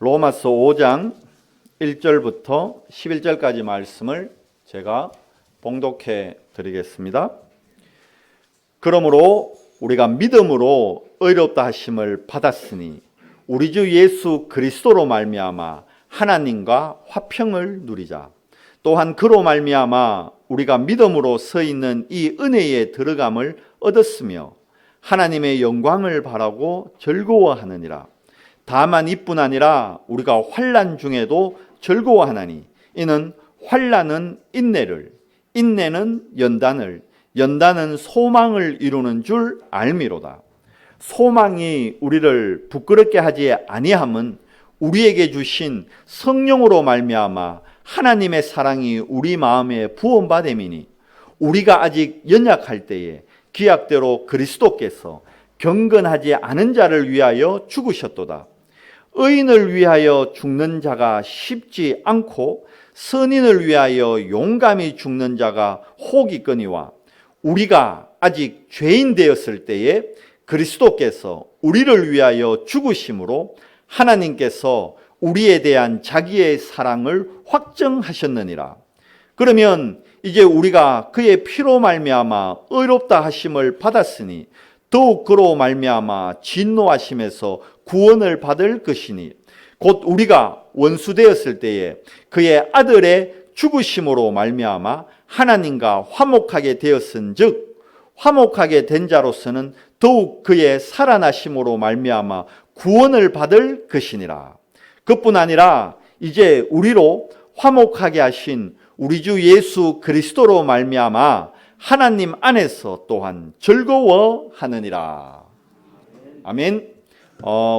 로마서 5장 1절부터 11절까지 말씀을 제가 봉독해 드리겠습니다. 그러므로 우리가 믿음으로 의롭다 하심을 받았으니 우리 주 예수 그리스도로 말미암아 하나님과 화평을 누리자. 또한 그로 말미암아 우리가 믿음으로 서 있는 이 은혜에 들어감을 얻었으며 하나님의 영광을 바라고 즐거워하느니라. 다만 이뿐 아니라 우리가 환난 중에도 즐거워하나니 이는 환난은 인내를, 인내는 연단을, 연단은 소망을 이루는 줄 알미로다. 소망이 우리를 부끄럽게 하지 아니함은 우리에게 주신 성령으로 말미암아 하나님의 사랑이 우리 마음에 부음받음이니 우리가 아직 연약할 때에 기약대로 그리스도께서 경건하지 않은 자를 위하여 죽으셨도다. 의인을 위하여 죽는 자가 쉽지 않고 선인을 위하여 용감히 죽는 자가 혹 있거니와 우리가 아직 죄인 되었을 때에 그리스도께서 우리를 위하여 죽으심으로 하나님께서 우리에 대한 자기의 사랑을 확정하셨느니라. 그러면 이제 우리가 그의 피로 말미암아 의롭다 하심을 받았으니 더욱 그로 말미암아 진노하심에서 구원을 받을 것이니 곧 우리가 원수 되었을 때에 그의 아들의 죽으심으로 말미암아 하나님과 화목하게 되었은즉 화목하게 된 자로서는 더욱 그의 살아나심으로 말미암아 구원을 받을 것이니라. 그뿐 아니라 이제 우리로 화목하게 하신 우리 주 예수 그리스도로 말미암아 하나님 안에서 또한 즐거워하느니라. 아멘.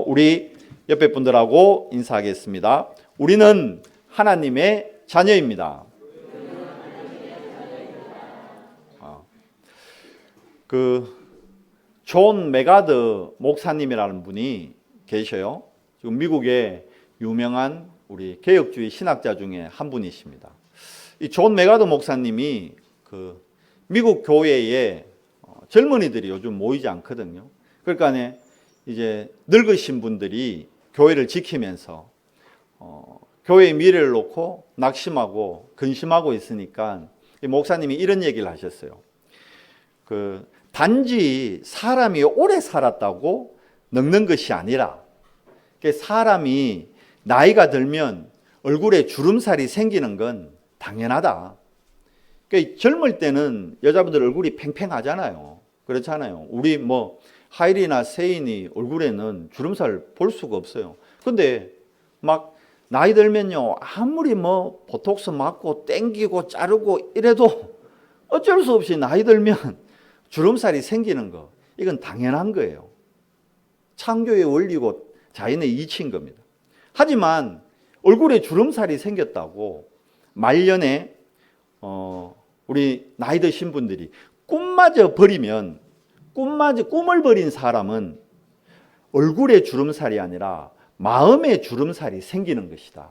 우리 옆에 분들하고 인사하겠습니다. 우리는 하나님의 자녀입니다. 존 메가드 목사님이라는 분이 계셔요. 지금 미국의 유명한 우리 개혁주의 신학자 중에 한 분이십니다. 이 존 메가드 목사님이 미국 교회에 젊은이들이 요즘 모이지 않거든요. 그러니까 이제 늙으신 분들이 교회를 지키면서 교회의 미래를 놓고 낙심하고 근심하고 있으니까 이 목사님이 이런 얘기를 하셨어요. 단지 사람이 오래 살았다고 늙는 것이 아니라 사람이 나이가 들면 얼굴에 주름살이 생기는 건 당연하다. 젊을 때는 여자분들 얼굴이 팽팽하잖아요. 그렇잖아요. 우리 하일이나 세인이 얼굴에는 주름살 볼 수가 없어요. 근데 막 나이 들면요, 아무리 보톡스 맞고 땡기고 자르고 이래도 어쩔 수 없이 나이 들면 주름살이 생기는 거, 이건 당연한 거예요. 창조의 원리고 자연의 이치인 겁니다. 하지만 얼굴에 주름살이 생겼다고 말년에 우리 나이 드신 분들이 꿈을 버린 사람은 얼굴에 주름살이 아니라 마음에 주름살이 생기는 것이다.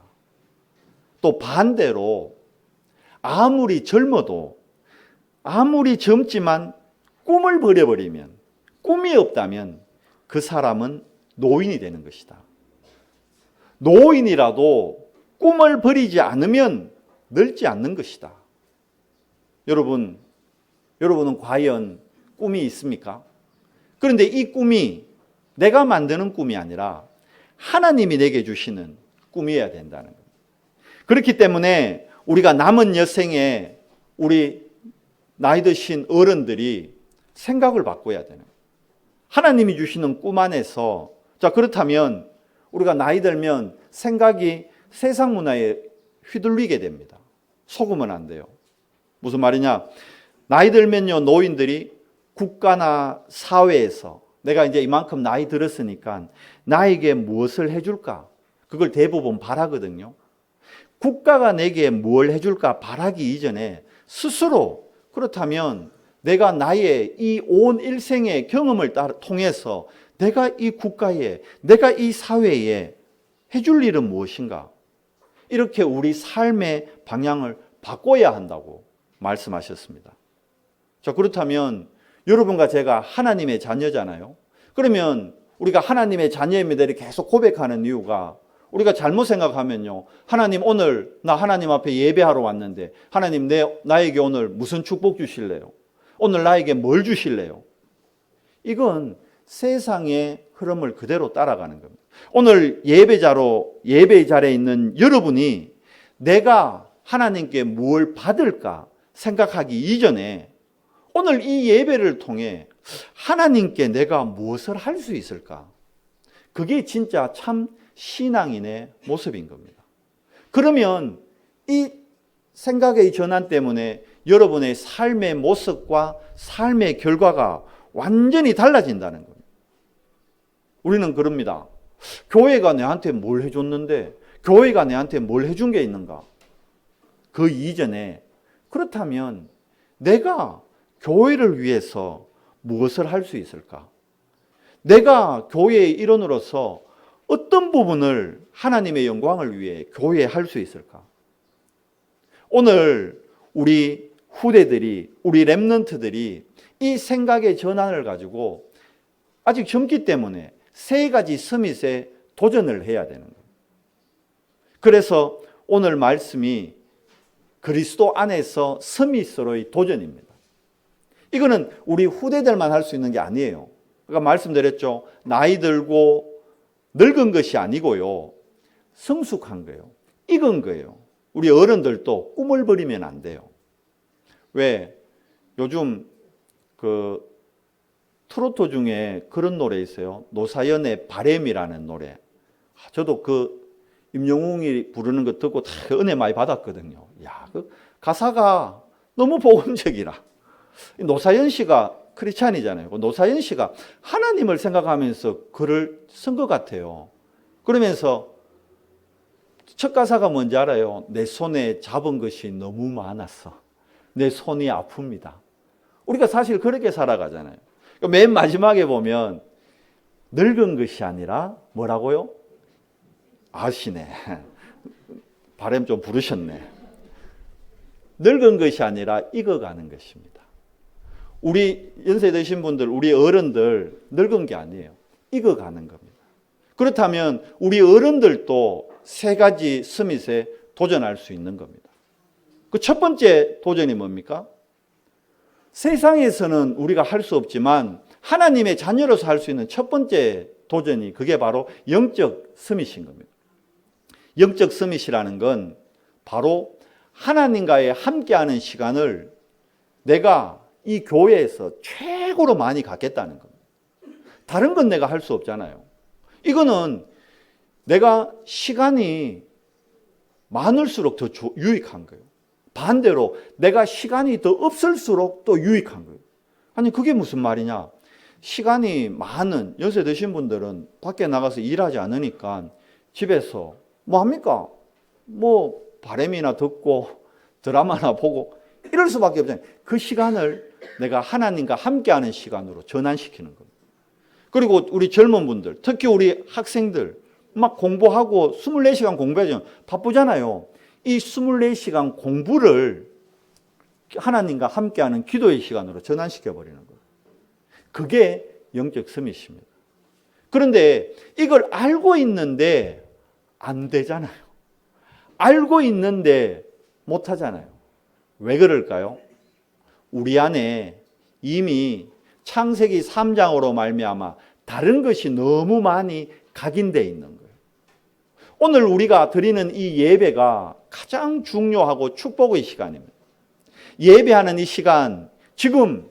또 반대로 아무리 젊지만 꿈을 버려버리면, 꿈이 없다면 그 사람은 노인이 되는 것이다. 노인이라도 꿈을 버리지 않으면 늙지 않는 것이다. 여러분은 과연 꿈이 있습니까? 그런데 이 꿈이 내가 만드는 꿈이 아니라 하나님이 내게 주시는 꿈이어야 된다는 겁니다. 그렇기 때문에 우리가 남은 여생에 우리 나이 드신 어른들이 생각을 바꿔야 되는 거예요. 하나님이 주시는 꿈 안에서, 자, 그렇다면 우리가 나이 들면 생각이 세상 문화에 휘둘리게 됩니다. 속으면 안 돼요. 무슨 말이냐? 나이 들면요, 노인들이 국가나 사회에서 내가 이제 이만큼 나이 들었으니까 나에게 무엇을 해줄까? 그걸 대부분 바라거든요. 국가가 내게 뭘 해줄까 바라기 이전에 스스로, 그렇다면 내가 나의 이 온 일생의 경험을 통해서 내가 이 국가에, 내가 이 사회에 해줄 일은 무엇인가? 이렇게 우리 삶의 방향을 바꿔야 한다고 말씀하셨습니다. 자, 그렇다면 여러분과 제가 하나님의 자녀잖아요. 그러면 우리가 하나님의 자녀입니다 이렇게 계속 고백하는 이유가 우리가 잘못 생각하면요. 하나님 오늘 나 하나님 앞에 예배하러 왔는데 하나님 나에게 오늘 무슨 축복 주실래요? 오늘 나에게 뭘 주실래요? 이건 세상의 흐름을 그대로 따라가는 겁니다. 오늘 예배 자리에 있는 여러분이 내가 하나님께 뭘 받을까 생각하기 이전에 오늘 이 예배를 통해 하나님께 내가 무엇을 할 수 있을까? 그게 진짜 참 신앙인의 모습인 겁니다. 그러면 이 생각의 전환 때문에 여러분의 삶의 모습과 삶의 결과가 완전히 달라진다는 겁니다. 우리는 그럽니다. 교회가 내한테 뭘 해줬는데, 교회가 내한테 뭘 해준 게 있는가? 그 이전에 그렇다면 내가 교회를 위해서 무엇을 할 수 있을까? 내가 교회의 일원으로서 어떤 부분을 하나님의 영광을 위해 교회에 할 수 있을까? 오늘 우리 후대들이, 우리 렘넌트들이 이 생각의 전환을 가지고 아직 젊기 때문에 세 가지 서밋에 도전을 해야 되는 거예요. 그래서 오늘 말씀이 그리스도 안에서 서밋으로의 도전입니다. 이거는 우리 후대들만 할 수 있는 게 아니에요. 그러니까 말씀드렸죠. 나이 들고 늙은 것이 아니고요. 성숙한 거예요. 익은 거예요. 우리 어른들도 꿈을 버리면 안 돼요. 왜? 요즘 그 트로트 중에 그런 노래 있어요. 노사연의 바램이라는 노래. 저도 그 임영웅이 부르는 거 듣고 다 은혜 많이 받았거든요. 야, 그 가사가 너무 복음적이라. 노사연 씨가 크리스찬이잖아요. 노사연 씨가 하나님을 생각하면서 글을 쓴 것 같아요. 그러면서 첫 가사가 뭔지 알아요? 내 손에 잡은 것이 너무 많았어. 내 손이 아픕니다. 우리가 사실 그렇게 살아가잖아요. 맨 마지막에 보면 늙은 것이 아니라 뭐라고요? 아시네. 바람 좀 부르셨네. 늙은 것이 아니라 익어가는 것입니다. 우리 연세 드신 분들, 우리 어른들 늙은 게 아니에요. 익어가는 겁니다. 그렇다면 우리 어른들도 세 가지 서밋에 도전할 수 있는 겁니다. 그 첫 번째 도전이 뭡니까? 세상에서는 우리가 할 수 없지만 하나님의 자녀로서 할 수 있는 첫 번째 도전이 그게 바로 영적 서밋인 겁니다. 영적 서밋이라는 건 바로 하나님과의 함께하는 시간을 내가 이 교회에서 최고로 많이 갖겠다는 겁니다. 다른 건 내가 할 수 없잖아요. 이거는 내가 시간이 많을수록 더 유익한 거예요. 반대로 내가 시간이 더 없을수록 또 유익한 거예요. 아니 그게 무슨 말이냐? 시간이 많은 연세 드신 분들은 밖에 나가서 일하지 않으니까 집에서 뭐 합니까? 뭐 바람이나 듣고 드라마나 보고 이럴 수밖에 없잖아요. 그 시간을 내가 하나님과 함께하는 시간으로 전환시키는 겁니다. 그리고 우리 젊은 분들, 특히 우리 학생들 막 공부하고 24시간 공부하죠. 바쁘잖아요. 이 24시간 공부를 하나님과 함께하는 기도의 시간으로 전환시켜버리는 거예요. 그게 영적 서밋입니다. 그런데 이걸 알고 있는데 안 되잖아요. 알고 있는데 못 하잖아요. 왜 그럴까요? 우리 안에 이미 창세기 3장으로 말미암아 다른 것이 너무 많이 각인되어 있는 거예요. 오늘 우리가 드리는 이 예배가 가장 중요하고 축복의 시간입니다. 예배하는 이 시간, 지금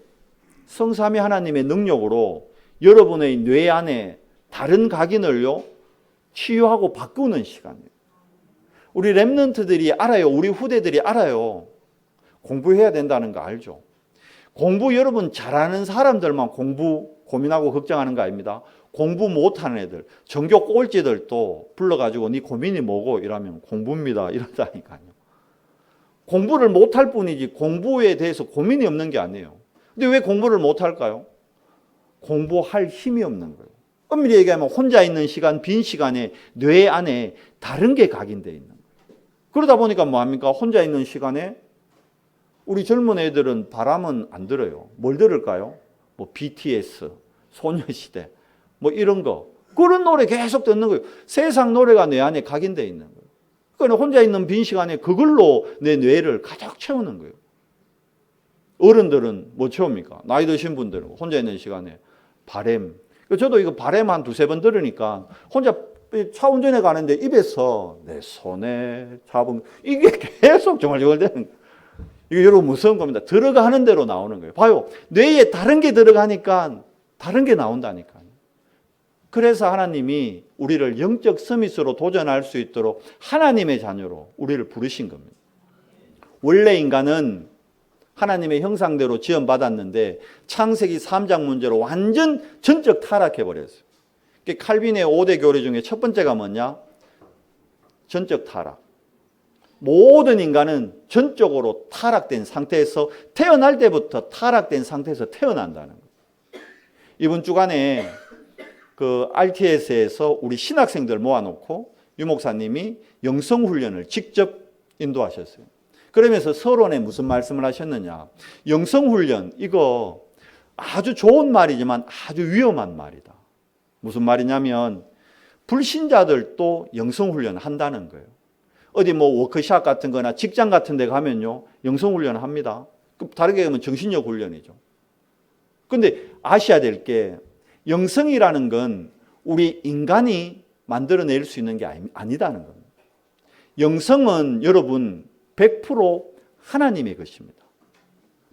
성삼위 하나님의 능력으로 여러분의 뇌 안에 다른 각인을요 치유하고 바꾸는 시간이에요. 우리 렘넌트들이 알아요. 우리 후대들이 알아요. 공부해야 된다는 거 알죠? 공부 여러분 잘하는 사람들만 공부 고민하고 걱정하는 거 아닙니다. 공부 못하는 애들, 전교 꼴찌들도 불러가지고 네 고민이 뭐고 이러면 공부입니다 이러다니까요. 공부를 못할 뿐이지 공부에 대해서 고민이 없는 게 아니에요. 근데 왜 공부를 못할까요? 공부할 힘이 없는 거예요. 엄밀히 얘기하면 혼자 있는 시간, 빈 시간에 뇌 안에 다른 게 각인되어 있는 거예요. 그러다 보니까 뭐합니까? 혼자 있는 시간에 우리 젊은 애들은 바람은 안 들어요. 뭘 들을까요? 뭐 BTS, 소녀시대 뭐 이런 거 그런 노래 계속 듣는 거예요. 세상 노래가 내 안에 각인되어 있는 거예요. 그러니까 혼자 있는 빈 시간에 그걸로 내 뇌를 가득 채우는 거예요. 어른들은 뭐 채웁니까? 나이 드신 분들은 혼자 있는 시간에 바램. 저도 이거 바램 한 두세 번 들으니까 혼자 차 운전해 가는데 입에서 내 손에 잡은 이게 계속 정말되는 거예요. 이게 여러분 무서운 겁니다. 들어가는 대로 나오는 거예요. 봐요. 뇌에 다른 게 들어가니까 다른 게 나온다니까요. 그래서 하나님이 우리를 영적 서밋으로 도전할 수 있도록 하나님의 자녀로 우리를 부르신 겁니다. 원래 인간은 하나님의 형상대로 지원받았는데 창세기 3장 문제로 완전 전적 타락해버렸어요. 칼빈의 5대 교리 중에 첫 번째가 뭐냐? 전적 타락. 모든 인간은 전적으로 타락된 상태에서 태어날 때부터 타락된 상태에서 태어난다는 거예요. 이번 주간에 그 RTS에서 우리 신학생들 모아놓고 유 목사님이 영성훈련을 직접 인도하셨어요. 그러면서 서론에 무슨 말씀을 하셨느냐. 영성훈련, 이거 아주 좋은 말이지만 아주 위험한 말이다. 무슨 말이냐면 불신자들도 영성훈련 한다는 거예요. 어디 뭐 워크샵 같은 거나 직장 같은 데 가면요. 영성훈련 합니다. 다르게 하면 정신력 훈련이죠. 근데 아셔야 될 게 영성이라는 건 우리 인간이 만들어낼 수 있는 게 아니다는 겁니다. 영성은 여러분 100% 하나님의 것입니다.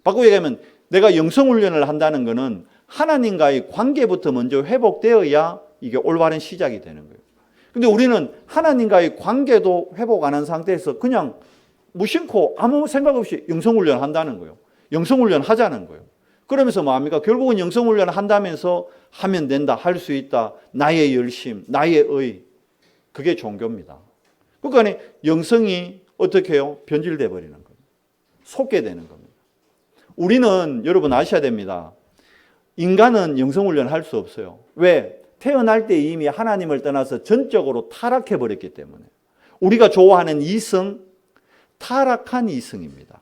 바꾸고 얘기하면 내가 영성훈련을 한다는 것은 하나님과의 관계부터 먼저 회복되어야 이게 올바른 시작이 되는 거예요. 근데 우리는 하나님과의 관계도 회복 안 한 상태에서 그냥 무심코 아무 생각 없이 영성훈련 한다는 거예요. 영성훈련 하자는 거예요. 그러면서 뭐합니까? 결국은 영성훈련을 한다면서 하면 된다, 할 수 있다, 나의 열심, 나의 의. 그게 종교입니다. 그러니까 영성이 어떻게 해요? 변질돼 버리는 겁니다. 속게 되는 겁니다. 우리는 여러분 아셔야 됩니다. 인간은 영성훈련을 할 수 없어요. 왜? 태어날 때 이미 하나님을 떠나서 전적으로 타락해 버렸기 때문에. 우리가 좋아하는 이성, 타락한 이성입니다.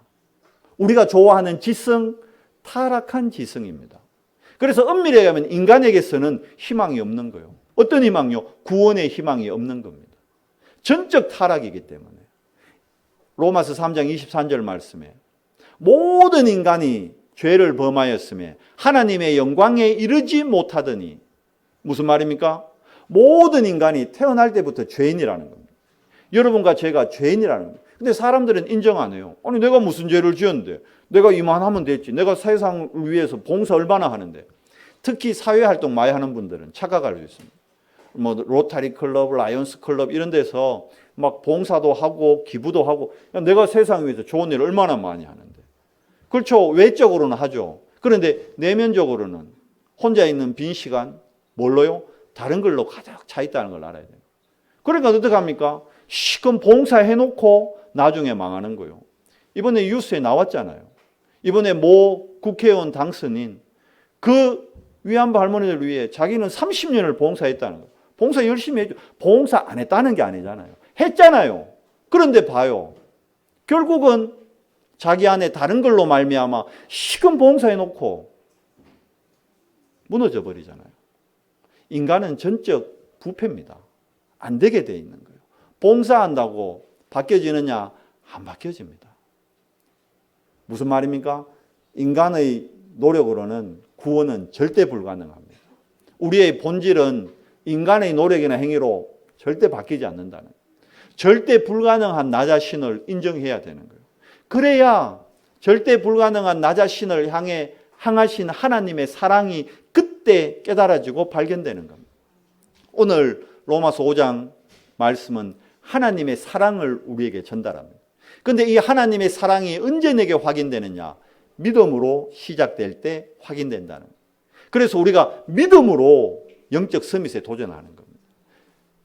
우리가 좋아하는 지성, 타락한 지성입니다. 그래서 엄밀히 얘기하면 인간에게서는 희망이 없는 거예요. 어떤 희망이요? 구원의 희망이 없는 겁니다. 전적 타락이기 때문에. 로마서 3장 23절 말씀에 모든 인간이 죄를 범하였으며 하나님의 영광에 이르지 못하더니, 무슨 말입니까? 모든 인간이 태어날 때부터 죄인이라는 겁니다. 여러분과 제가 죄인이라는 겁니다. 근데 사람들은 인정 안 해요. 아니 내가 무슨 죄를 지었는데, 내가 이만하면 됐지, 내가 세상을 위해서 봉사 얼마나 하는데. 특히 사회활동 많이 하는 분들은 착각할 수 있습니다. 뭐 로타리 클럽, 라이온스 클럽 이런 데서 막 봉사도 하고 기부도 하고, 내가 세상 위해서 좋은 일을 얼마나 많이 하는데. 그렇죠. 외적으로는 하죠. 그런데 내면적으로는 혼자 있는 빈 시간, 뭘로요? 다른 걸로 가득 차 있다는 걸 알아야 돼요. 그러니까 어떻게 합니까? 시금 봉사해놓고 나중에 망하는 거예요. 이번에 뉴스에 나왔잖아요. 이번에 모 국회의원 당선인 그 위안부 할머니들 위해 자기는 30년을 봉사했다는 거예요. 봉사 열심히 해줘. 봉사 안 했다는 게 아니잖아요. 했잖아요. 그런데 봐요. 결국은 자기 안에 다른 걸로 말미암아 시금 봉사해놓고 무너져 버리잖아요. 인간은 전적 부패입니다. 안 되게 돼 있는 거예요. 봉사한다고 바뀌어지느냐? 안 바뀌어집니다. 무슨 말입니까? 인간의 노력으로는 구원은 절대 불가능합니다. 우리의 본질은 인간의 노력이나 행위로 절대 바뀌지 않는다는 거예요. 절대 불가능한 나 자신을 인정해야 되는 거예요. 그래야 절대 불가능한 나 자신을 향해 향하신 하나님의 사랑이 그때 깨달아지고 발견되는 겁니다. 오늘 로마서 5장 말씀은 하나님의 사랑을 우리에게 전달합니다. 그런데 이 하나님의 사랑이 언제 내게 확인되느냐? 믿음으로 시작될 때 확인된다는 거예요. 그래서 우리가 믿음으로 영적 서밋에 도전하는 겁니다.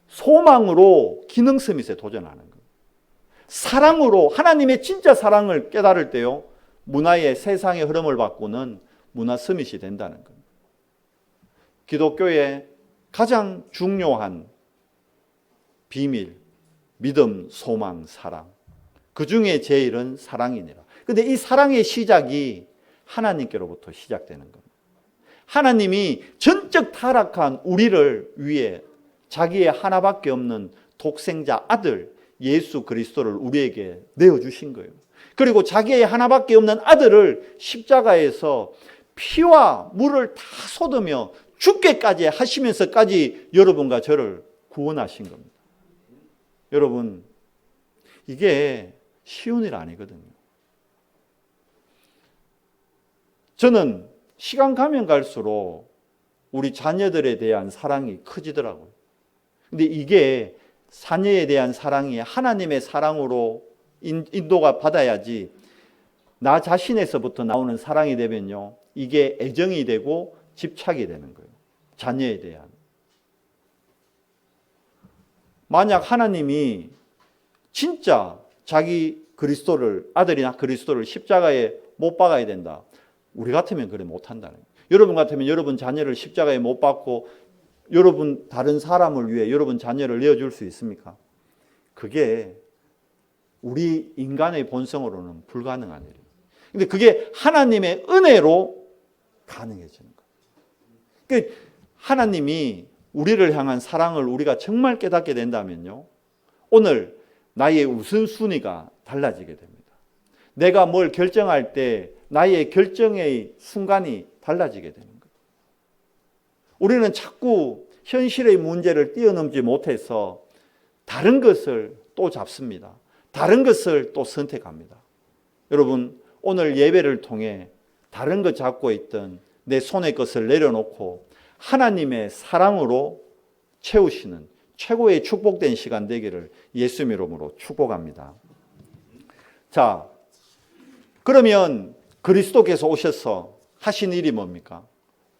소망으로 기능 서밋에 도전하는 겁니다. 사랑으로 하나님의 진짜 사랑을 깨달을 때요, 문화의 세상의 흐름을 바꾸는 문화 서밋이 된다는 겁니다. 기독교의 가장 중요한 비밀, 믿음, 소망, 사랑. 그 중에 제일은 사랑이니라. 그런데 이 사랑의 시작이 하나님께로부터 시작되는 겁니다. 하나님이 전적 타락한 우리를 위해 자기의 하나밖에 없는 독생자 아들 예수 그리스도를 우리에게 내어주신 거예요. 그리고 자기의 하나밖에 없는 아들을 십자가에서 피와 물을 다 쏟으며 죽게까지 하시면서까지 여러분과 저를 구원하신 겁니다. 여러분, 이게 쉬운 일 아니거든요. 저는 시간 가면 갈수록 우리 자녀들에 대한 사랑이 커지더라고요. 근데 이게 자녀에 대한 사랑이 하나님의 사랑으로 인도가 받아야지 나 자신에서부터 나오는 사랑이 되면요, 이게 애정이 되고 집착이 되는 거예요. 자녀에 대한. 만약 하나님이 진짜 자기 그리스도를, 아들이나 그리스도를 십자가에 못 박아야 된다, 우리 같으면 그래 못한다는 거예요. 여러분 같으면 여러분 자녀를 십자가에 못 박고 여러분 다른 사람을 위해 여러분 자녀를 내어줄 수 있습니까? 그게 우리 인간의 본성으로는 불가능한 일이에요. 근데 그게 하나님의 은혜로 가능해지는 거예요. 그러니까 하나님이 우리를 향한 사랑을 우리가 정말 깨닫게 된다면요, 오늘 나의 우선순위가 달라지게 됩니다. 내가 뭘 결정할 때 나의 결정의 순간이 달라지게 되는 거예요. 우리는 자꾸 현실의 문제를 뛰어넘지 못해서 다른 것을 또 잡습니다. 다른 것을 또 선택합니다. 여러분, 오늘 예배를 통해 다른 것 잡고 있던 내 손의 것을 내려놓고 하나님의 사랑으로 채우시는 최고의 축복된 시간 되기를 예수님 이름으로 축복합니다. 자, 그러면 그리스도께서 오셔서 하신 일이 뭡니까?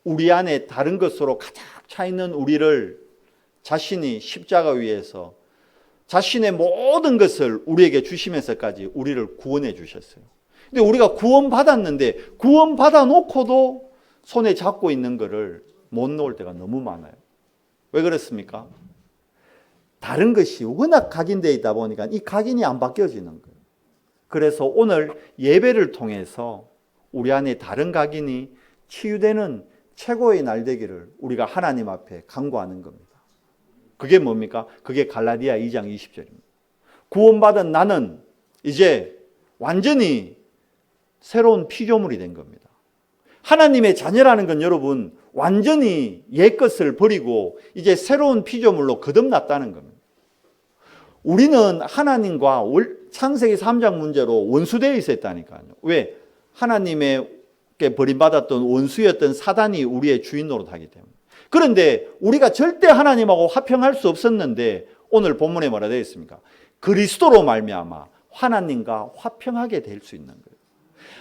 우리 안에 다른 것으로 가득 차 있는 우리를 자신이 십자가 위에서 자신의 모든 것을 우리에게 주시면서까지 우리를 구원해 주셨어요. 근데 우리가 구원받았는데 구원받아 놓고도 손에 잡고 있는 것을 못 놓을 때가 너무 많아요. 왜 그렇습니까? 다른 것이 워낙 각인되어 있다 보니까 이 각인이 안 바뀌어지는 거예요. 그래서 오늘 예배를 통해서 우리 안에 다른 각인이 치유되는 최고의 날 되기를 우리가 하나님 앞에 간구하는 겁니다. 그게 뭡니까? 그게 갈라디아 2장 20절입니다. 구원받은 나는 이제 완전히 새로운 피조물이 된 겁니다. 하나님의 자녀라는 건 여러분 완전히 옛 것을 버리고 이제 새로운 피조물로 거듭났다는 겁니다. 우리는 하나님과 창세기 3장 문제로 원수되어 있었다니까요. 왜? 하나님에게 버림받았던 원수였던 사단이 우리의 주인 노릇하기 때문에. 그런데 우리가 절대 하나님하고 화평할 수 없었는데 오늘 본문에 뭐라 되어 있습니까? 그리스도로 말미암아 하나님과 화평하게 될 수 있는 거예요.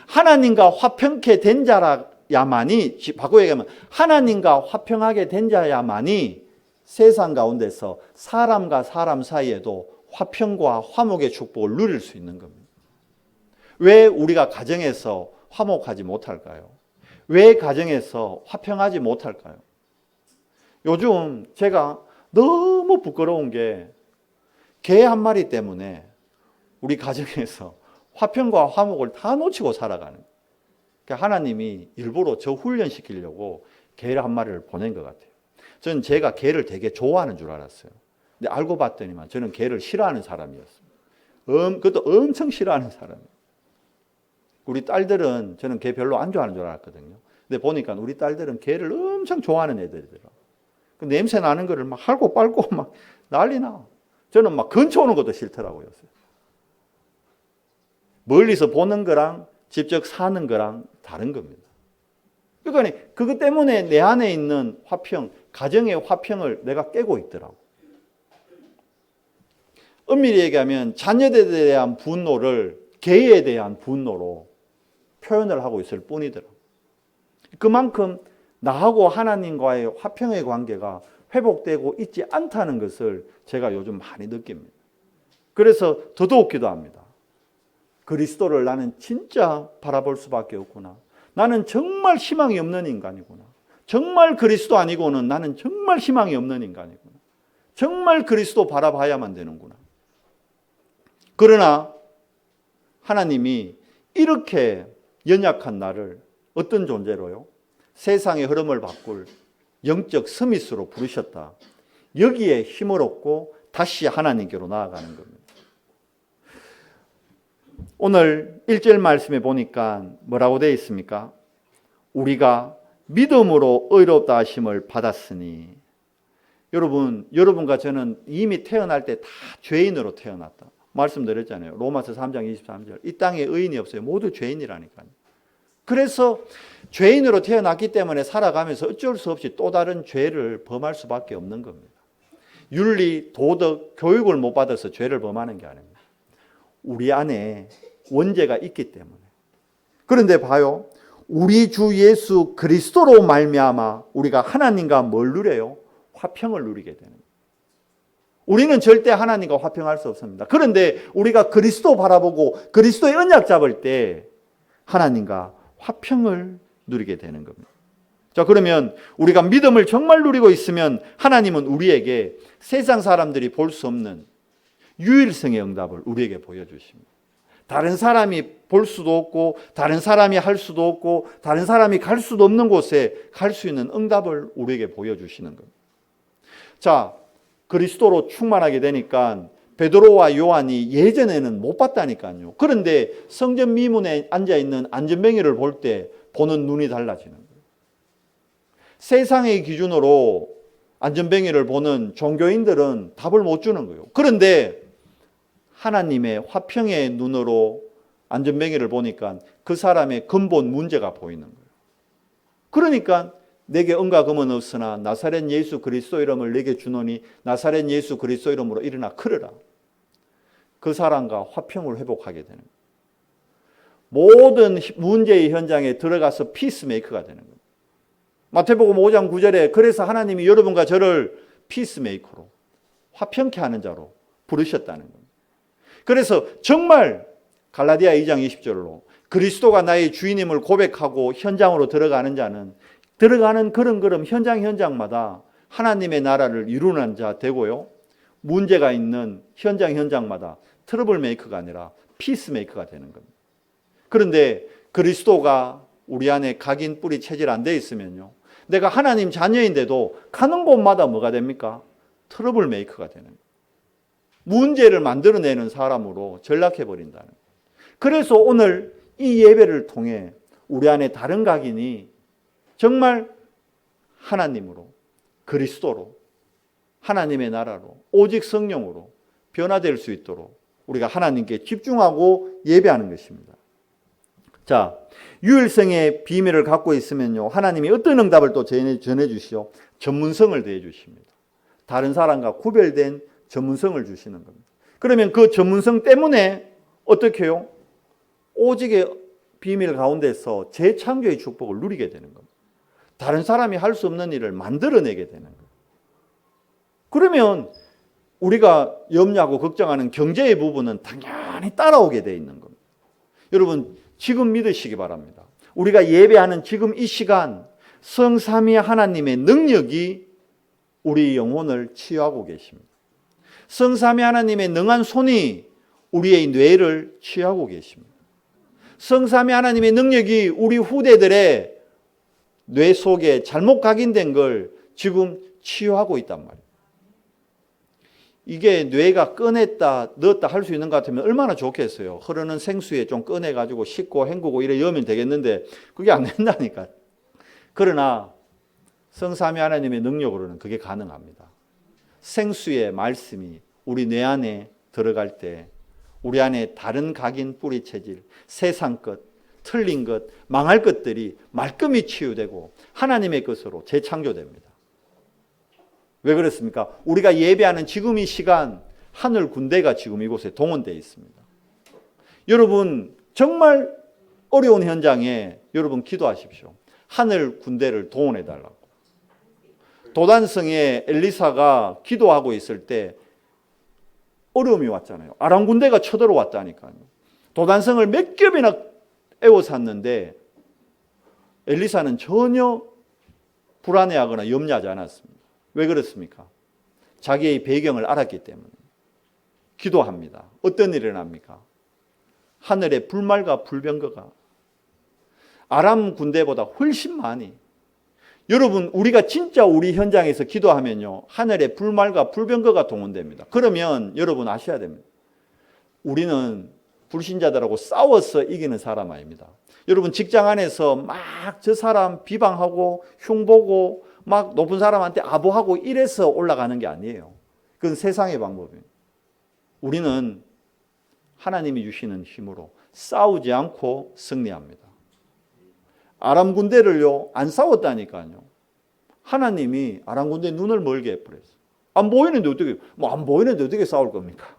하나님과 화평케 된 자야만이, 바꿔 얘기하면 하나님과 화평하게 된 자야만이 세상 가운데서 사람과 사람 사이에도 화평과 화목의 축복을 누릴 수 있는 겁니다. 왜 우리가 가정에서 화목하지 못할까요? 왜 가정에서 화평하지 못할까요? 요즘 제가 너무 부끄러운 게 개 한 마리 때문에 우리 가정에서 화평과 화목을 다 놓치고 살아가는 거예요. 그러니까 하나님이 일부러 저 훈련시키려고 개를 한 마리를 보낸 것 같아요. 저는 제가 개를 되게 좋아하는 줄 알았어요. 근데 알고 봤더니만 저는 개를 싫어하는 사람이었습니다. 그것도 엄청 싫어하는 사람이에요. 우리 딸들은 저는 개 별로 안 좋아하는 줄 알았거든요. 근데 보니까 우리 딸들은 개를 엄청 좋아하는 애들이더라고요. 그 냄새 나는 거를 막 핥고 빨고 막 난리 나. 저는 막 근처 오는 것도 싫더라고요. 멀리서 보는 거랑 직접 사는 거랑 다른 겁니다. 그러니까 그것 때문에 내 안에 있는 화평, 가정의 화평을 내가 깨고 있더라고. 엄밀히 얘기하면 자녀들에 대한 분노를 개에 대한 분노로 표현을 하고 있을 뿐이더라고. 그만큼 나하고 하나님과의 화평의 관계가 회복되고 있지 않다는 것을 제가 요즘 많이 느낍니다. 그래서 더더욱 기도합니다. 그리스도를 나는 진짜 바라볼 수밖에 없구나. 나는 정말 희망이 없는 인간이구나. 정말 그리스도 아니고는 나는 정말 희망이 없는 인간이구나. 정말 그리스도 바라봐야만 되는구나. 그러나 하나님이 이렇게 연약한 나를 어떤 존재로요? 세상의 흐름을 바꿀 영적 서밋으로 부르셨다. 여기에 힘을 얻고 다시 하나님께로 나아가는 겁니다. 오늘 1절 말씀에 보니까 뭐라고 되어 있습니까? 우리가 믿음으로 의롭다 하심을 받았으니. 여러분과 저는 이미 태어날 때 다 죄인으로 태어났다. 말씀드렸잖아요. 로마서 3장 23절. 이 땅에 의인이 없어요. 모두 죄인이라니까요. 그래서 죄인으로 태어났기 때문에 살아가면서 어쩔 수 없이 또 다른 죄를 범할 수밖에 없는 겁니다. 윤리, 도덕, 교육을 못 받아서 죄를 범하는 게 아닙니다. 우리 안에 원죄가 있기 때문에. 그런데 봐요. 우리 주 예수 그리스도로 말미암아 우리가 하나님과 뭘 누려요? 화평을 누리게 되는 거예요. 우리는 절대 하나님과 화평할 수 없습니다. 그런데 우리가 그리스도 바라보고 그리스도의 언약 잡을 때 하나님과 화평을 누리게 되는 겁니다. 자, 그러면 우리가 믿음을 정말 누리고 있으면 하나님은 우리에게 세상 사람들이 볼 수 없는 유일성의 응답을 우리에게 보여주십니다. 다른 사람이 볼 수도 없고 다른 사람이 할 수도 없고 다른 사람이 갈 수도 없는 곳에 갈 수 있는 응답을 우리에게 보여주시는 겁니다. 자, 그리스도로 충만하게 되니까 베드로와 요한이 예전에는 못 봤다니까요. 그런데 성전 미문에 앉아있는 안전뱅이를 볼 때 보는 눈이 달라지는 거예요. 세상의 기준으로 안전뱅이를 보는 종교인들은 답을 못 주는 거예요. 그런데 하나님의 화평의 눈으로 안전뱅이를 보니까 그 사람의 근본 문제가 보이는 거예요. 그러니까 내게 은과 금은 없으나 나사렛 예수 그리스도 이름을 내게 주노니 나사렛 예수 그리스도 이름으로 일어나 걸으라. 그 사람과 화평을 회복하게 되는 거예요. 모든 문제의 현장에 들어가서 피스메이커가 되는 거예요. 마태복음 5장 9절에 그래서 하나님이 여러분과 저를 피스메이커로 화평케 하는 자로 부르셨다는 겁니다. 그래서 정말 갈라디아 2장 20절로 그리스도가 나의 주인임을 고백하고 현장으로 들어가는 자는 들어가는 걸음걸음 현장마다 하나님의 나라를 이루는 자 되고요. 문제가 있는 현장마다 트러블 메이커가 아니라 피스 메이커가 되는 겁니다. 그런데 그리스도가 우리 안에 각인 뿌리 체질 안 돼 있으면요. 내가 하나님 자녀인데도 가는 곳마다 뭐가 됩니까? 트러블 메이커가 되는 거예요. 문제를 만들어내는 사람으로 전락해버린다는 거예요. 그래서 오늘 이 예배를 통해 우리 안에 다른 각인이 정말 하나님으로, 그리스도로, 하나님의 나라로, 오직 성령으로 변화될 수 있도록 우리가 하나님께 집중하고 예배하는 것입니다. 자, 유일성의 비밀을 갖고 있으면요, 하나님이 어떤 응답을 또 전해 주시오? 전문성을 더해 주십니다. 다른 사람과 구별된 전문성을 주시는 겁니다. 그러면 그 전문성 때문에 어떻게 해요? 오직의 비밀 가운데서 재창조의 축복을 누리게 되는 겁니다. 다른 사람이 할 수 없는 일을 만들어내게 되는 거예요. 그러면 우리가 염려하고 걱정하는 경제의 부분은 당연히 따라오게 되어 있는 겁니다. 여러분, 지금 믿으시기 바랍니다. 우리가 예배하는 지금 이 시간 성삼위 하나님의 능력이 우리 영혼을 치유하고 계십니다. 성삼위 하나님의 능한 손이 우리의 뇌를 치유하고 계십니다. 성삼위 하나님의 능력이 우리 후대들의 뇌 속에 잘못 각인된 걸 지금 치유하고 있단 말이에요. 이게 뇌가 꺼냈다 넣었다 할 수 있는 것 같으면 얼마나 좋겠어요. 흐르는 생수에 좀 꺼내가지고 씻고 헹구고 이래 여면 되겠는데 그게 안 된다니까. 그러나 성삼위 하나님의 능력으로는 그게 가능합니다. 생수의 말씀이 우리 뇌 안에 들어갈 때 우리 안에 다른 각인 뿌리 체질, 세상 것, 틀린 것, 망할 것들이 말끔히 치유되고 하나님의 것으로 재창조됩니다. 왜 그렇습니까? 우리가 예배하는 지금 이 시간 하늘 군대가 지금 이곳에 동원되어 있습니다. 여러분 정말 어려운 현장에 여러분 기도하십시오. 하늘 군대를 동원해 달라고. 도단성에 엘리사가 기도하고 있을 때 어려움이 왔잖아요. 아람 군대가 쳐들어왔다니까요. 도단성을 몇 겹이나 에워쌌는데 엘리사는 전혀 불안해하거나 염려하지 않았습니다. 왜 그렇습니까? 자기의 배경을 알았기 때문에 기도합니다. 어떤 일이 일어납니까? 하늘에 불말과 불병거가 아람 군대보다 훨씬 많이 여러분, 우리가 진짜 우리 현장에서 기도하면요, 하늘에 불말과 불병거가 동원됩니다. 그러면 여러분 아셔야 됩니다. 우리는 불신자들하고 싸워서 이기는 사람 아닙니다. 여러분, 직장 안에서 막 저 사람 비방하고 흉보고 막 높은 사람한테 아부하고 이래서 올라가는 게 아니에요. 그건 세상의 방법이에요. 우리는 하나님이 주시는 힘으로 싸우지 않고 승리합니다. 아람 군대를요, 안 싸웠다니까요. 하나님이 아람 군대 눈을 멀게 해버렸어요. 안 보이는데 어떻게 싸울 겁니까?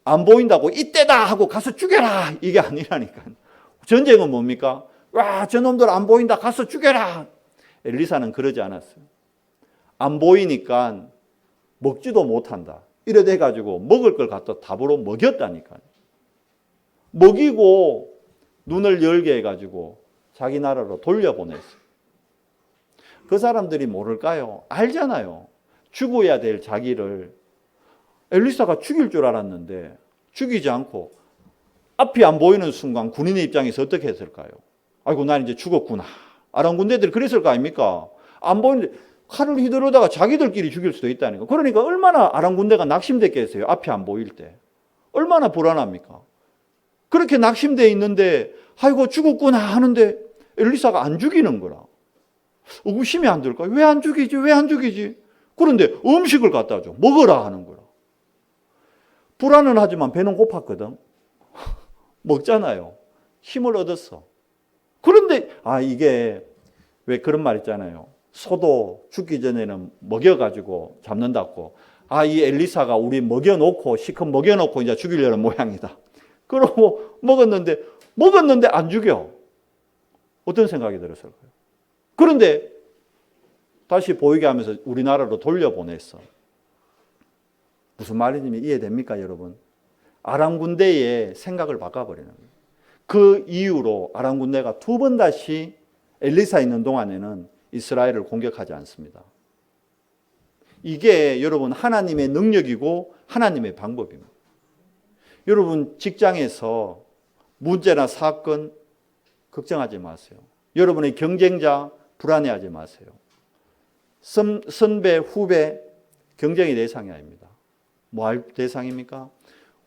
안 보인다고 이때다 하고 가서 죽여라, 이게 아니라니까요. 전쟁은 뭡니까? 와, 저놈들 안 보인다, 가서 죽여라. 엘리사는 그러지 않았어요. 안 보이니까 먹지도 못한다, 이래 돼가지고 먹을 걸 갖다 답으로 먹였다니까요. 먹이고 눈을 열게 해가지고 자기 나라로 돌려보냈어요. 그 사람들이 모를까요? 알잖아요. 죽어야 될 자기를 엘리사가 죽일 줄 알았는데 죽이지 않고 앞이 안 보이는 순간 군인의 입장에서 어떻게 했을까요? 아이고, 난 이제 죽었구나. 아람 군대들이 그랬을 거 아닙니까? 안 보이는데 칼을 휘두르다가 자기들끼리 죽일 수도 있다니까. 그러니까 얼마나 아람 군대가 낙심됐겠어요. 앞이 안 보일 때. 얼마나 불안합니까? 그렇게 낙심되어 있는데 아이고 죽었구나 하는데 엘리사가 안 죽이는 거라. 의구심이 안 들까요? 왜 안 죽이지? 왜 안 죽이지? 그런데 음식을 갖다 줘. 먹어라 하는 거라. 불안은 하지만 배는 고팠거든. 먹잖아요. 힘을 얻었어. 그런데 이게 왜 그런 말 있잖아요. 소도 죽기 전에는 먹여가지고 잡는다고. 이 엘리사가 우리 먹여놓고 시컷 먹여놓고 이제 죽이려는 모양이다. 그러고 먹었는데 안 죽여. 어떤 생각이 들었을까요? 그런데 다시 보이게 하면서 우리나라로 돌려보냈어. 무슨 말인지 이해됩니까, 여러분? 아람 군대의 생각을 바꿔버리는 거예요. 그 이후로 아람 군대가 두 번 다시 엘리사 있는 동안에는 이스라엘을 공격하지 않습니다. 이게 여러분 하나님의 능력이고 하나님의 방법입니다. 여러분 직장에서 문제나 사건 걱정하지 마세요. 여러분의 경쟁자 불안해하지 마세요. 선배, 후배 경쟁의 대상이 아닙니다. 뭐 할 대상입니까?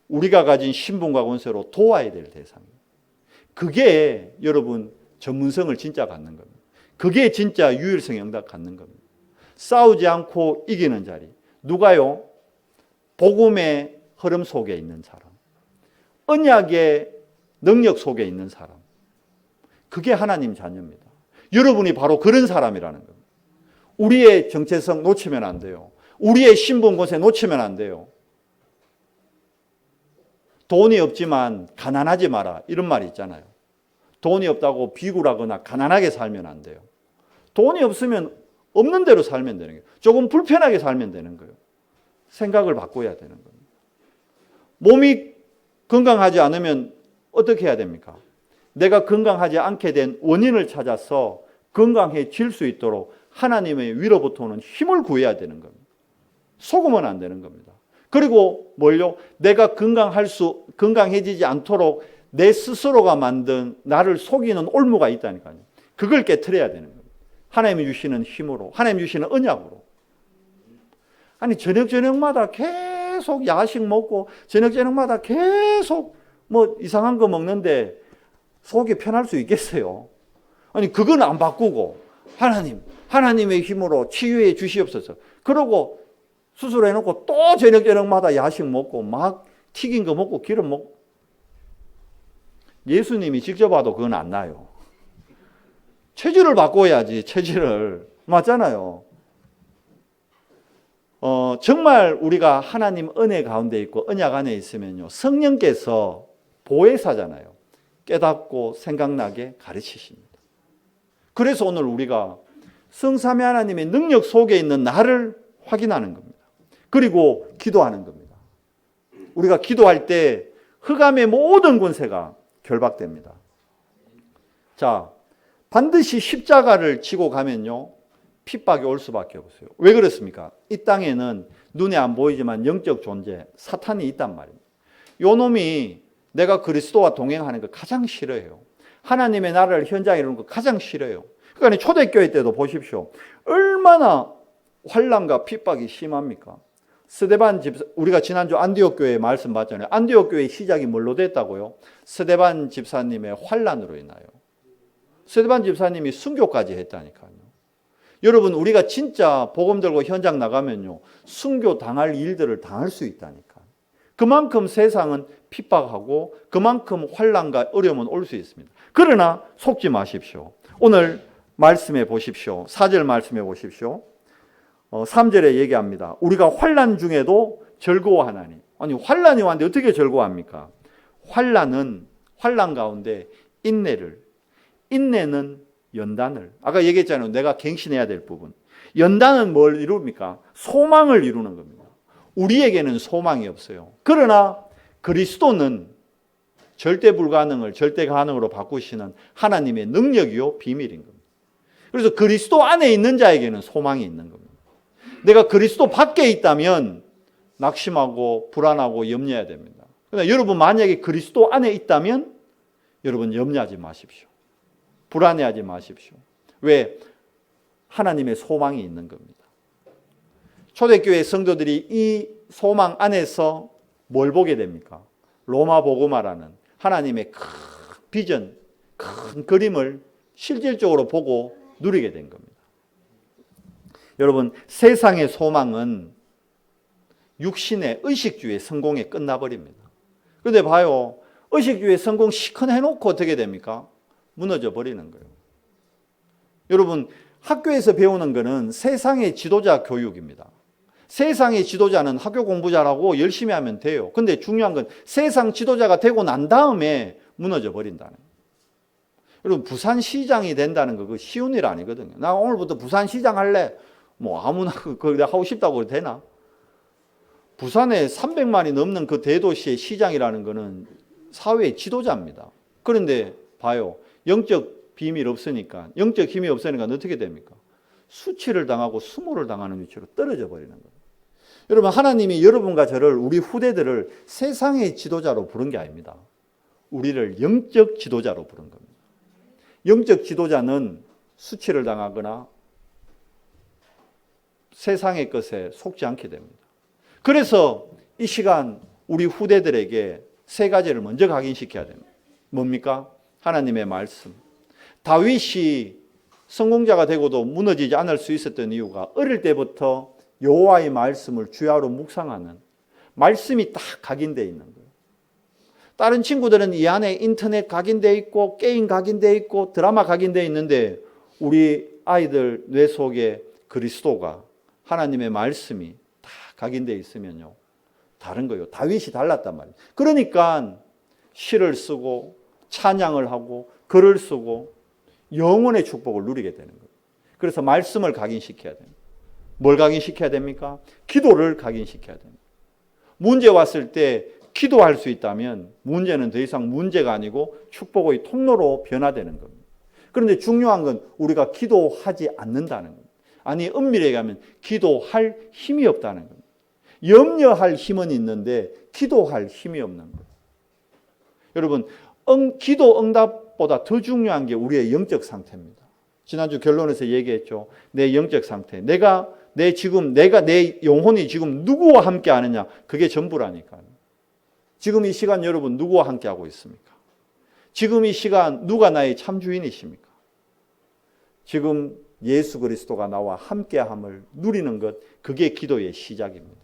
우리가 가진 신분과 권세로 도와야 될 대상입니다. 그게 여러분 전문성을 진짜 갖는 겁니다. 그게 진짜 유일성 영답 갖는 겁니다. 싸우지 않고 이기는 자리. 누가요? 복음의 흐름 속에 있는 사람. 언약의 능력 속에 있는 사람. 그게 하나님 자녀입니다. 여러분이 바로 그런 사람이라는 겁니다. 우리의 정체성 놓치면 안 돼요. 우리의 신분 권세 놓치면 안 돼요. 돈이 없지만 가난하지 마라, 이런 말이 있잖아요. 돈이 없다고 비굴하거나 가난하게 살면 안 돼요. 돈이 없으면 없는 대로 살면 되는 거예요. 조금 불편하게 살면 되는 거예요. 생각을 바꿔야 되는 겁니다. 몸이 건강하지 않으면 어떻게 해야 됩니까? 내가 건강하지 않게 된 원인을 찾아서 건강해질 수 있도록 하나님의 위로부터 오는 힘을 구해야 되는 겁니다. 속으면 안 되는 겁니다. 그리고 뭘요? 내가 건강해지지 않도록 내 스스로가 만든 나를 속이는 올무가 있다니까요. 그걸 깨트려야 되는 겁니다. 하나님이 주시는 힘으로, 하나님이 주시는 언약으로. 아니 저녁마다 계속 야식 먹고 저녁마다 계속 뭐 이상한 거 먹는데 속이 편할 수 있겠어요? 아니 그건 안 바꾸고 하나님의 힘으로 치유해 주시옵소서. 그러고 수술해놓고 또 저녁마다 야식 먹고 막 튀긴 거 먹고 기름 먹고. 예수님이 직접 와도 그건 안 나요. 체질을 바꿔야지, 체질을. 맞잖아요. 정말 우리가 하나님 은혜 가운데 있고 언약 안에 있으면요, 성령께서 보혜사잖아요. 깨닫고 생각나게 가르치십니다. 그래서 오늘 우리가 성삼위 하나님의 능력 속에 있는 나를 확인하는 겁니다. 그리고 기도하는 겁니다. 우리가 기도할 때 흑암의 모든 권세가 결박됩니다. 자, 반드시 십자가를 지고 가면요, 핍박이 올 수밖에 없어요. 왜 그렇습니까? 이 땅에는 눈에 안 보이지만 영적 존재, 사탄이 있단 말입니다. 요 놈이 내가 그리스도와 동행하는 거 가장 싫어해요. 하나님의 나라를 현장에 이루는 거 가장 싫어해요. 그러니까 초대교회 때도 보십시오. 얼마나 환난과 핍박이 심합니까? 스데반 집사, 우리가 지난주 안디옥 교회 말씀 봤잖아요. 안디옥 교회의 시작이 뭘로 됐다고요? 스데반 집사님의 환난으로 인하여. 스데반 집사님이 순교까지 했다니까요. 여러분, 우리가 진짜 복음 들고 현장 나가면요, 순교 당할 일들을 당할 수 있다니까. 그만큼 세상은 핍박하고 그만큼 환난과 어려움은 올 수 있습니다. 그러나 속지 마십시오. 오늘 말씀해 보십시오. 4절 말씀해 보십시오. 3절에 얘기합니다. 우리가 환난 중에도 즐거워하나니. 아니, 환난이 왔는데 어떻게 즐거워합니까? 환난 가운데 인내는 연단을. 아까 얘기했잖아요. 내가 갱신해야 될 부분. 연단은 뭘 이룹니까? 소망을 이루는 겁니다. 우리에게는 소망이 없어요. 그러나 그리스도는 절대 불가능을 절대 가능으로 바꾸시는 하나님의 능력이요 비밀인 겁니다. 그래서 그리스도 안에 있는 자에게는 소망이 있는 겁니다. 내가 그리스도 밖에 있다면 낙심하고 불안하고 염려해야 됩니다. 그러나 여러분 만약에 그리스도 안에 있다면 여러분 염려하지 마십시오. 불안해하지 마십시오. 왜? 하나님의 소망이 있는 겁니다. 초대교회 성도들이 이 소망 안에서 뭘 보게 됩니까? 로마 복음화라는 하나님의 큰 비전, 큰 그림을 실질적으로 보고 누리게 된 겁니다. 여러분, 세상의 소망은 육신의 의식주의 성공에 끝나버립니다. 그런데 봐요. 의식주의 성공 시큰해놓고 어떻게 됩니까? 무너져 버리는 거예요. 여러분, 학교에서 배우는 것은 세상의 지도자 교육입니다. 세상의 지도자는 학교 공부 잘하고 열심히 하면 돼요. 근데 중요한 건 세상 지도자가 되고 난 다음에 무너져 버린다는 거예요. 여러분, 부산시장이 된다는 거 쉬운 일 아니거든요. 나 오늘부터 부산시장 할래. 뭐 아무나 그거 하고 싶다고 해도 되나? 부산에 300만이 넘는 그 대도시의 시장이라는 거는 사회의 지도자입니다. 그런데 봐요. 영적 비밀 없으니까, 영적 힘이 없으니까 어떻게 됩니까? 수치를 당하고 수모를 당하는 위치로 떨어져 버리는 거예요. 여러분, 하나님이 여러분과 저를, 우리 후대들을 세상의 지도자로 부른 게 아닙니다. 우리를 영적 지도자로 부른 겁니다. 영적 지도자는 수치를 당하거나 세상의 것에 속지 않게 됩니다. 그래서 이 시간 우리 후대들에게 세 가지를 먼저 각인시켜야 됩니다. 뭡니까? 하나님의 말씀. 다윗이 성공자가 되고도 무너지지 않을 수 있었던 이유가 어릴 때부터 여호와의 말씀을 주야로 묵상하는 말씀이 딱 각인되어 있는 거예요. 다른 친구들은 이 안에 인터넷 각인되어 있고 게임 각인되어 있고 드라마 각인되어 있는데 우리 아이들 뇌 속에 그리스도가, 하나님의 말씀이 다 각인되어 있으면요, 다른 거예요. 다윗이 달랐단 말이에요. 그러니까 시를 쓰고 찬양을 하고 글을 쓰고 영원의 축복을 누리게 되는 거예요. 그래서 말씀을 각인시켜야 됩니다. 뭘 각인시켜야 됩니까? 기도를 각인시켜야 됩니다. 문제 왔을 때 기도할 수 있다면 문제는 더 이상 문제가 아니고 축복의 통로로 변화되는 겁니다. 그런데 중요한 건 우리가 기도하지 않는다는 겁니다. 아니, 엄밀히 얘기하면 기도할 힘이 없다는 겁니다. 염려할 힘은 있는데 기도할 힘이 없는 거예요. 여러분, 기도 응답보다 더 중요한 게 우리의 영적 상태입니다. 지난주 결론에서 얘기했죠. 내 영적 상태. 내 영혼이 지금 누구와 함께 하느냐. 그게 전부라니까요. 지금 이 시간 여러분 누구와 함께 하고 있습니까? 지금 이 시간 누가 나의 참 주인이십니까? 지금 예수 그리스도가 나와 함께함을 누리는 것, 그게 기도의 시작입니다.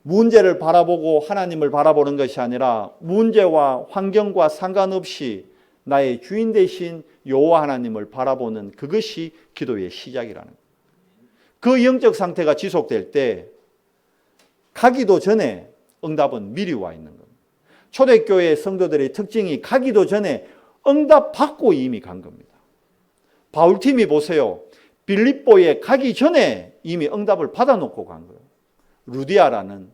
문제를 바라보고 하나님을 바라보는 것이 아니라 문제와 환경과 상관없이 나의 주인 되신 여호와 하나님을 바라보는 그것이 기도의 시작이라는 거예요. 그 영적 상태가 지속될 때 가기도 전에 응답은 미리 와 있는 겁니다. 초대교회 성도들의 특징이 가기도 전에 응답 받고 이미 간 겁니다. 바울팀이 보세요. 빌립보에 가기 전에 이미 응답을 받아놓고 간 거예요. 루디아라는.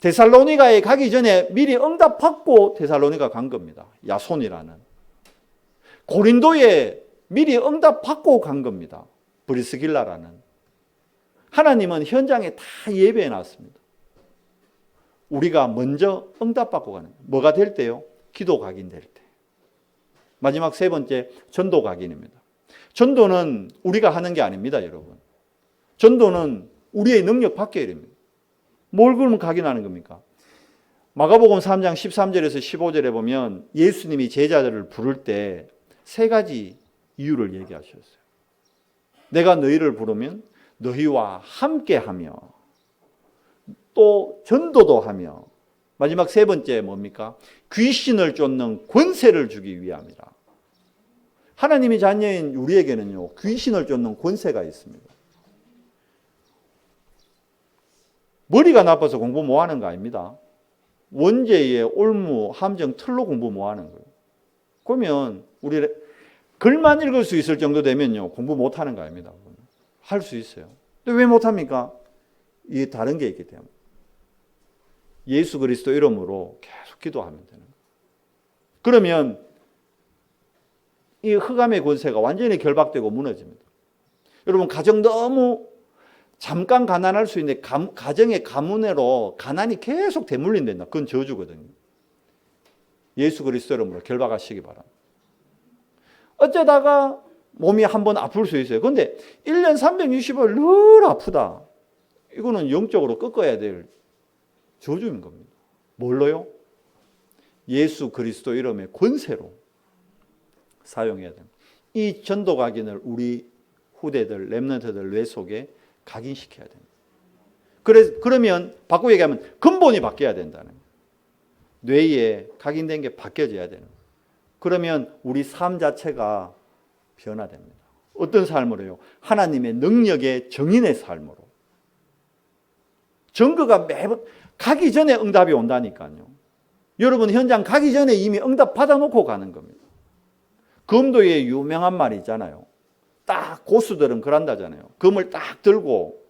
데살로니가에 가기 전에 미리 응답 받고 데살로니가 간 겁니다. 야손이라는. 고린도에 미리 응답 받고 간 겁니다. 브리스길라라는. 하나님은 현장에 다 예배해 놨습니다. 우리가 먼저 응답 받고 가는 거예요. 뭐가 될 때요? 기도 각인될 때. 마지막 세 번째, 전도 각인입니다. 전도는 우리가 하는 게 아닙니다, 여러분. 전도는 우리의 능력 밖의 일입니다. 뭘 그러면 각인하는 겁니까? 마가복음 3장 13절에서 15절에 보면 예수님이 제자들을 부를 때 세 가지 이유를 얘기하셨어요. 내가 너희를 부르면 너희와 함께하며 또 전도도 하며 마지막 세 번째 뭡니까? 귀신을 쫓는 권세를 주기 위함이라. 하나님의 자녀인 우리에게는요, 귀신을 쫓는 권세가 있습니다. 머리가 나빠서 공부 뭐 하는 거 아닙니다. 원죄의 올무, 함정, 틀로 공부 뭐 하는 거예요. 그러면 우리 글만 읽을 수 있을 정도 되면요, 공부 못 하는 거 아닙니다. 할 수 있어요. 근데 왜 못 합니까? 이게 다른 게 있기 때문에. 예수 그리스도 이름으로 계속 기도하면 되는 거예요. 그러면 이 흑암의 권세가 완전히 결박되고 무너집니다. 여러분, 가정 너무 잠깐 가난할 수 있는데 가정의 가문으로 가난이 계속 대물린다. 그건 저주거든요. 예수 그리스도 이름으로 결박하시기 바랍니다. 어쩌다가 몸이 한번 아플 수 있어요. 그런데 1년 360일 늘 아프다. 이거는 영적으로 꺾어야 될 저주인 겁니다. 뭘로요? 예수 그리스도 이름의 권세로 사용해야 됩니다. 이 전도 각인을 우리 후대들, 렘넌트들 뇌 속에 각인시켜야 됩니다. 그러면 바꾸고 얘기하면 근본이 바뀌어야 된다는 거예요. 뇌에 각인된 게 바뀌어져야 되는 거예요. 그러면 우리 삶 자체가 변화됩니다. 어떤 삶으로요? 하나님의 능력의 정인의 삶으로. 증거가 매번 가기 전에 응답이 온다니까요. 여러분 현장 가기 전에 이미 응답 받아놓고 가는 겁니다. 검도의 유명한 말이 있잖아요. 딱 고수들은 그런다잖아요. 검을 딱 들고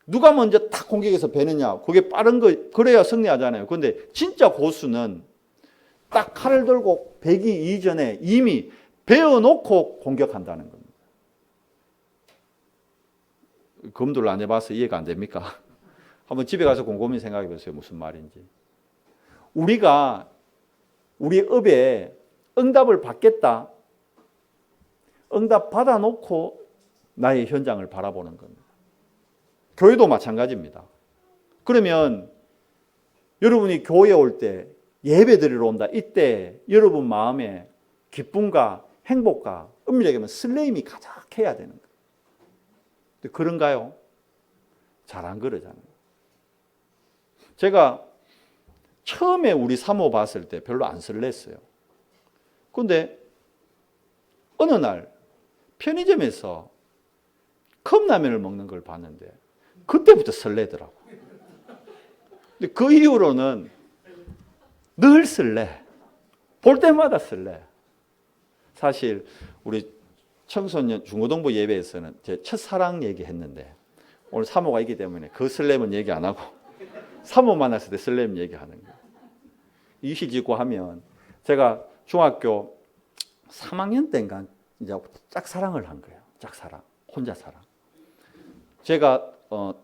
누가 먼저 딱 공격해서 베느냐, 그게 빠른 거, 그래야 승리하잖아요. 그런데 진짜 고수는 딱 칼을 들고 베기 이전에 이미 베어놓고 공격한다는 겁니다. 검도를 안 해봐서 이해가 안 됩니까? 한번 집에 가서 곰곰이 생각해 보세요. 무슨 말인지. 우리가 우리 업에 응답을 받겠다. 응답 받아놓고 나의 현장을 바라보는 겁니다. 교회도 마찬가지입니다. 그러면 여러분이 교회에 올 때 예배 드리러 온다. 이때 여러분 마음에 기쁨과 행복과 엄밀히 얘기하면 설레임이 가득해야 되는 거예요. 근데 그런가요? 잘 안 그러잖아요. 제가 처음에 우리 사모 봤을 때 별로 안 설렜어요. 그런데 어느 날 편의점에서 컵라면을 먹는 걸 봤는데 그때부터 설레더라고. 근데 그 이후로는 늘 설레. 볼 때마다 설레. 사실 우리 청소년 중고등부 예배에서는 제 첫사랑 얘기했는데 오늘 사모가 있기 때문에 그 설렘은 얘기 안 하고 사모 만났을 때 설렘 얘기하는 거예요. 이시지고 하면 제가 중학교 3학년 때인가 이제 짝사랑을 한 거예요. 짝사랑. 혼자 사랑. 제가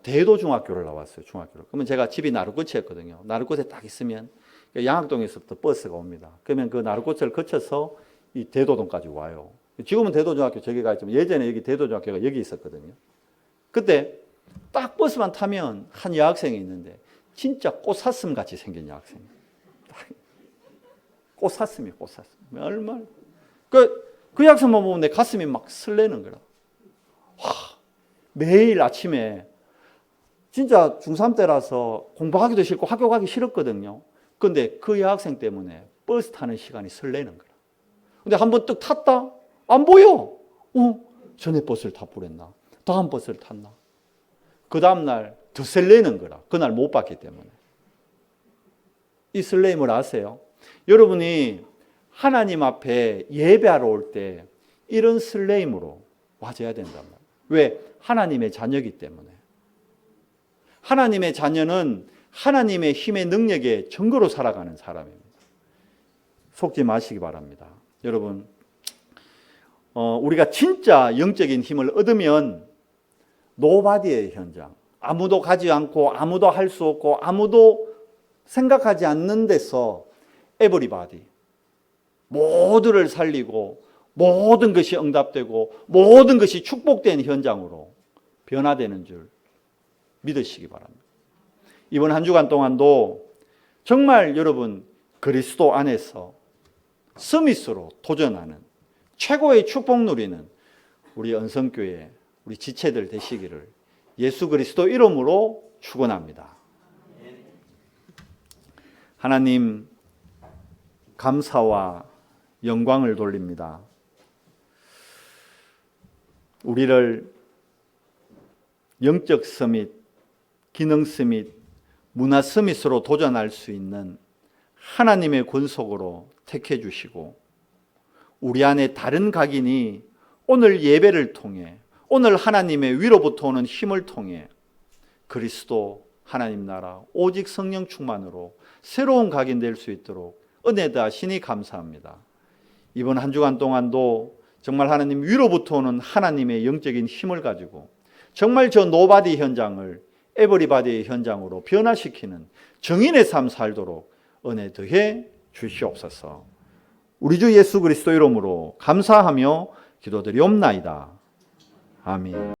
대도중학교를 나왔어요. 중학교를. 그러면 제가 집이 나루꽃이었거든요. 나루꽃에 딱 있으면 양학동에서부터 버스가 옵니다. 그러면 그 나루꽃을 거쳐서 이 대도동까지 와요. 지금은 대도중학교 저기 가 있지만 예전에 여기 대도중학교가 여기 있었거든요. 그때 딱 버스만 타면 한 여학생이 있는데 진짜 꽃사슴 같이 생긴 여학생. 꽃사슴이에요. 꽃사슴. 얼마나. 그 여학생만 보면 내 가슴이 막 설레는 거라. 와, 매일 아침에 진짜 중3 때라서 공부하기도 싫고 학교 가기 싫었거든요. 그런데 그 여학생 때문에 버스 타는 시간이 설레는 거라. 근데 한번 뜩 탔다? 안 보여. 전에 버스를 타버렸나? 다음 버스를 탔나? 그 다음날 더 설레는 거라. 그날 못 봤기 때문에. 이 설레임을 아세요? 여러분이 하나님 앞에 예배하러 올 때 이런 설레임으로 와줘야 된단 말이에요. 왜? 하나님의 자녀이기 때문에. 하나님의 자녀는 하나님의 힘의 능력의 증거로 살아가는 사람입니다. 속지 마시기 바랍니다. 여러분, 우리가 진짜 영적인 힘을 얻으면 노바디의 현장, 아무도 가지 않고 아무도 할 수 없고 아무도 생각하지 않는 데서 에브리바디, 모두를 살리고 모든 것이 응답되고 모든 것이 축복된 현장으로 변화되는 줄 믿으시기 바랍니다. 이번 한 주간 동안도 정말 여러분 그리스도 안에서 서밋으로 도전하는 최고의 축복 누리는 우리 언성교회 우리 지체들 되시기를 예수 그리스도 이름으로 축원합니다. 하나님 감사와 영광을 돌립니다. 우리를 영적 서밋, 기능 서밋, 문화 서밋으로 도전할 수 있는 하나님의 권속으로 택해 주시고 우리 안에 다른 각인이 오늘 예배를 통해 오늘 하나님의 위로부터 오는 힘을 통해 그리스도 하나님 나라 오직 성령 충만으로 새로운 각인 될 수 있도록 은혜 다하시니 감사합니다. 이번 한 주간 동안도 정말 하나님 위로부터 오는 하나님의 영적인 힘을 가지고 정말 저 노바디 현장을 에버리바디의 현장으로 변화시키는 정인의 삶 살도록 은혜 더해 주시옵소서. 우리 주 예수 그리스도 이름으로 감사하며 기도드리옵나이다. 아멘.